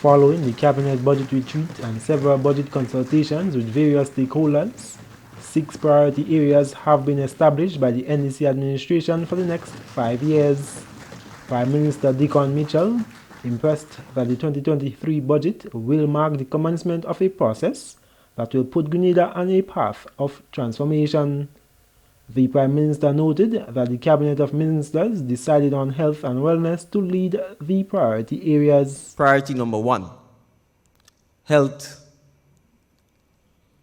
Following the Cabinet Budget Retreat and several budget consultations with various stakeholders, 6 priority areas have been established by the NDC administration for the next 5 years. Prime Minister Dickon Mitchell impressed that the 2023 budget will mark the commencement of a process that will put Grenada on a path of transformation. The Prime Minister noted that the Cabinet of Ministers decided on health and wellness to lead the priority areas. Priority number 1, health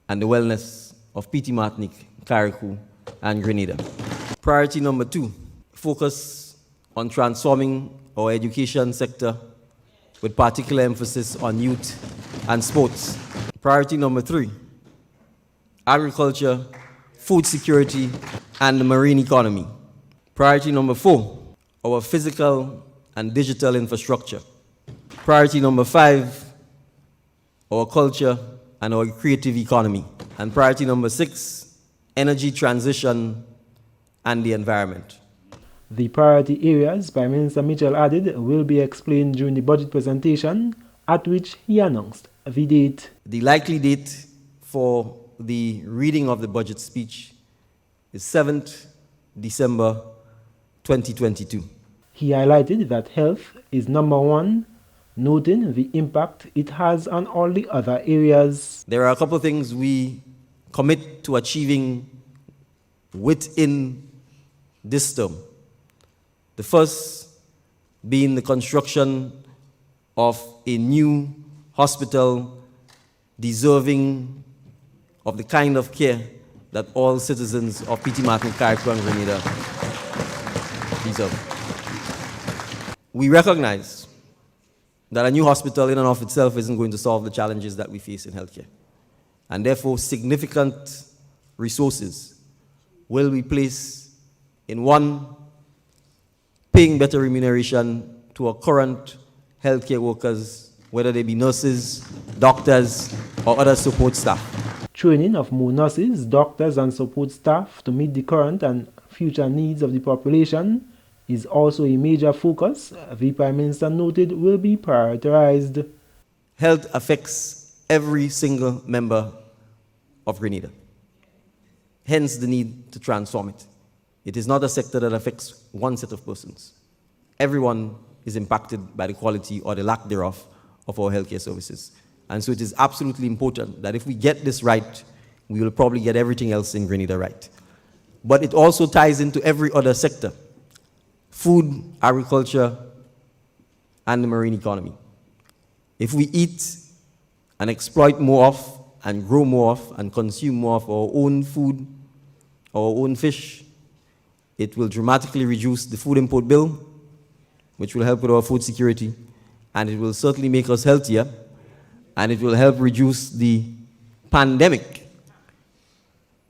and the wellness of PT Martinique, Carriacou, and Grenada. Priority number 2, focus on transforming our education sector with particular emphasis on youth and sports. Priority number 3, agriculture, food security, and the marine economy. Priority number 4, our physical and digital infrastructure. Priority number 5, our culture and our creative economy. And priority number 6, energy transition and the environment. The priority areas, Prime Minister Mitchell added, will be explained during the budget presentation, at which he announced the date. The likely date for the reading of the budget speech is 7th December 2022. He highlighted that health is number 1, noting the impact it has on all the other areas. There are a couple of things we commit to achieving within this term. The first being the construction of a new hospital deserving of the kind of care that all citizens of PT Martinique, Carriacou, and Grenada deserve. We recognize that a new hospital in and of itself isn't going to solve the challenges that we face in healthcare. And therefore, significant resources will be placed in 1, paying better remuneration to our current healthcare workers, whether they be nurses, doctors, or other support staff. Training of more nurses, doctors, and support staff to meet the current and future needs of the population is also a major focus the Prime Minister noted will be prioritized. Health affects every single member of Grenada. Hence the need to transform it. It is not a sector that affects one set of persons. Everyone is impacted by the quality or the lack thereof of our healthcare services. And so it is absolutely important that if we get this right, we will probably get everything else in Grenada right. But it also ties into every other sector: food, agriculture, and the marine economy. If we eat and exploit more of, and grow more of, and consume more of our own food, our own fish, it will dramatically reduce the food import bill, which will help with our food security, and it will certainly make us healthier, and it will help reduce the pandemic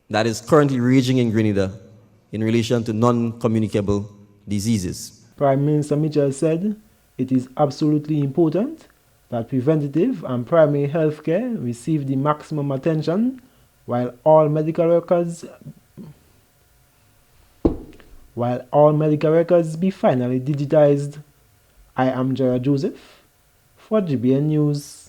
that is currently raging in Grenada in relation to non-communicable diseases. Prime Minister Mitchell said it is absolutely important that preventative and primary health care receive the maximum attention while all medical records be finally digitized. I am Gerard Joseph for GBN News.